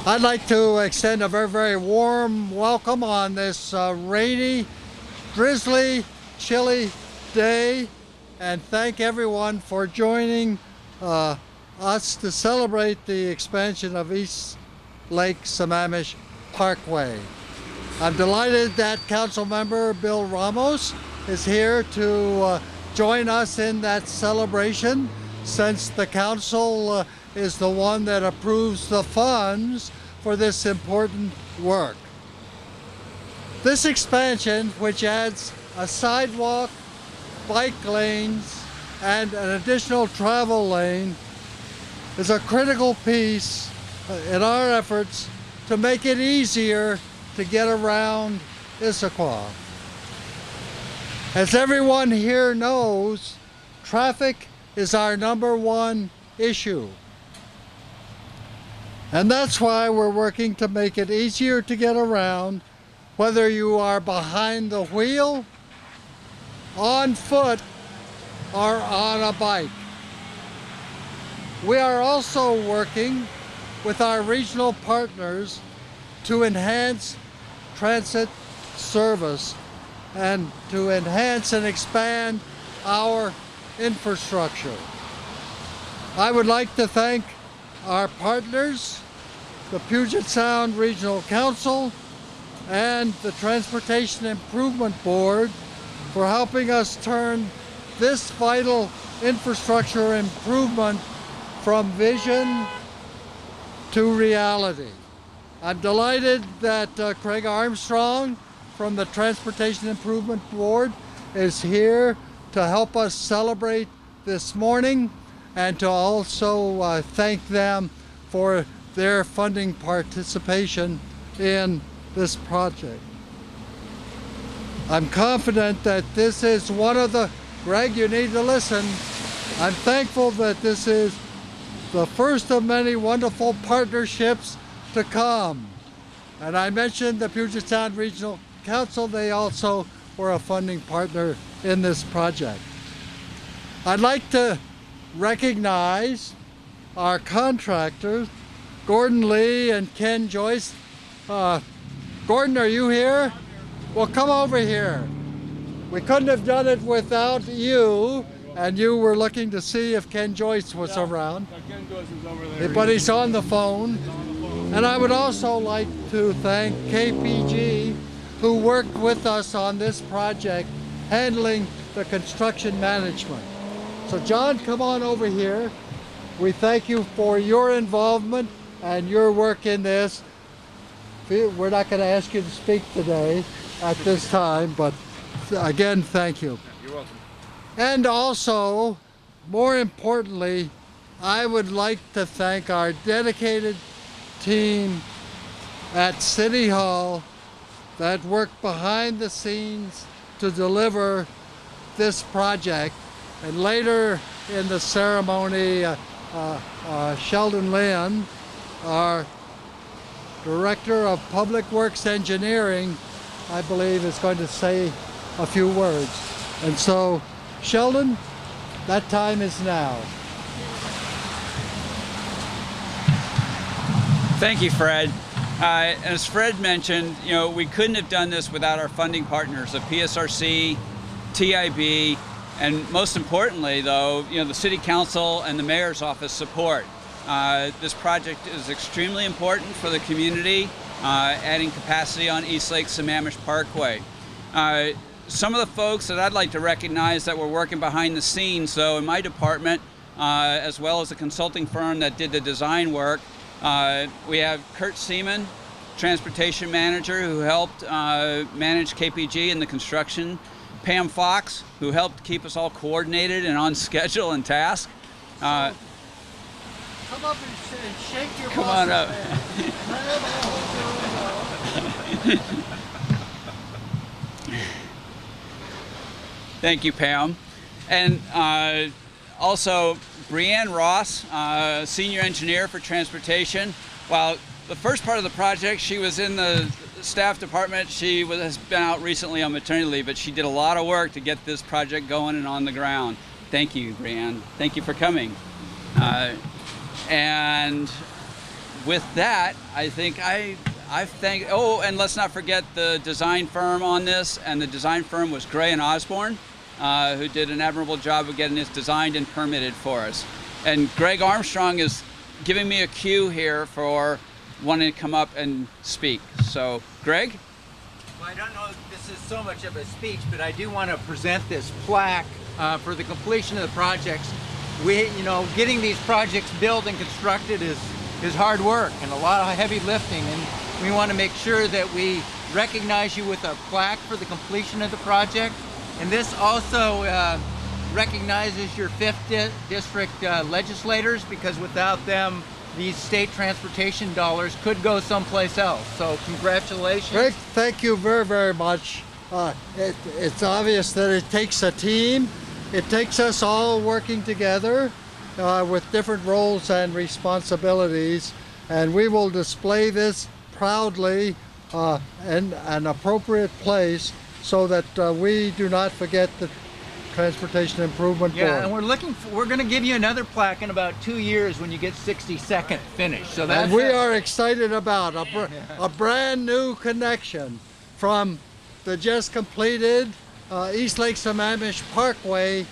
I'd like to extend a very, very warm welcome on this rainy, drizzly, chilly day, and thank everyone for joining us to celebrate the expansion of East Lake Sammamish Parkway. I'm delighted that Council Member Bill Ramos is here to join us in that celebration, since the Council is the one that approves the funds for this important work. This expansion, which adds a sidewalk, bike lanes, and an additional travel lane, is a critical piece in our efforts to make it easier to get around Issaquah. As everyone here knows, traffic is our #1 issue. And that's why we're working to make it easier to get around, whether you are behind the wheel, on foot, or on a bike. We are also working with our regional partners to enhance transit service and to enhance and expand our infrastructure. I would like to thank our partners, the Puget Sound Regional Council and the Transportation Improvement Board, for helping us turn this vital infrastructure improvement from vision to reality. I'm delighted that Craig Armstrong from the Transportation Improvement Board is here to help us celebrate this morning, and to also thank them for their funding participation in this project. I'm confident that this is one of the, Greg, you need to listen. I'm thankful that this is the first of many wonderful partnerships to come. And I mentioned the Puget Sound Regional Council. They also were a funding partner in this project. I'd like to recognize our contractors, Gordon Lee and Ken Joyce. Gordon, are you here? Well, come over here. We couldn't have done it without you, and you were looking to see if Ken Joyce was around. Ken Joyce is over there. But he's on the phone. And I would also like to thank KPG, who worked with us on this project, handling the construction management. So John, come on over here. We thank you for your involvement and your work in this. We're not going to ask you to speak today at this time, but again, thank you. You're welcome. And also, more importantly, I would like to thank our dedicated team at City Hall that worked behind the scenes to deliver this project. And later in the ceremony, Sheldon Lynn, our Director of Public Works Engineering, I believe is going to say a few words. And so, Sheldon, that time is now. Thank you, Fred. As Fred mentioned, we couldn't have done this without our funding partners, the PSRC, TIB, and most importantly, though, the City Council and the Mayor's Office support. This project is extremely important for the community, adding capacity on East Lake Sammamish Parkway. Some of the folks that I'd like to recognize that were working behind the scenes, though, in my department, as well as the consulting firm that did the design work, we have Kurt Seaman, Transportation Manager, who helped manage KPG in the construction. Pam Fox, who helped keep us all coordinated and on schedule and task. Come up and shake your Come on up. Thank you, Pam. And also Brianne Ross, Senior Engineer for Transportation. While the first part of the project, she was in the staff department. She has been out recently on maternity leave, but she did a lot of work to get this project going and on the ground. Thank you, Brianne. Thank you for coming. And with that, I think I thank, oh, and let's not forget the design firm on this, and the design firm was Gray and Osborne, who did an admirable job of getting this designed and permitted for us. And Greg Armstrong is giving me a cue here for wanting to come up and speak. So, Greg? Well, I don't know if this is so much of a speech, but I do want to present this plaque for the completion of the projects. Getting these projects built and constructed is hard work and a lot of heavy lifting, and we want to make sure that we recognize you with a plaque for the completion of the project. And this also recognizes your 5th district legislators, because without them, these state transportation dollars could go someplace else. So congratulations. Rick, thank you very, very much. It's obvious that it takes a team. It takes us all working together with different roles and responsibilities, and we will display this proudly in an appropriate place so that we do not forget the Transportation Improvement Board. Yeah, and we're going to give you another plaque in about 2 years when you get 62nd finished. So that's and we are excited about a brand new connection from the just completed East Lake Sammamish Parkway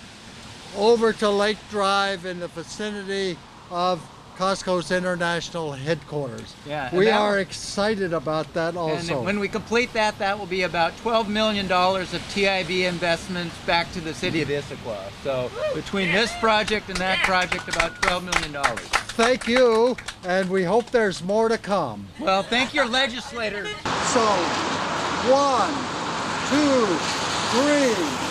over to Lake Drive in the vicinity of Costco's international headquarters. Yeah, we are excited about that also. And when we complete that, that will be about $12 million of TIB investments back to the city of Issaquah. So between this project and that project, about $12 million. Thank you, and we hope there's more to come. Well, thank your legislators. So, 1, 2, 3.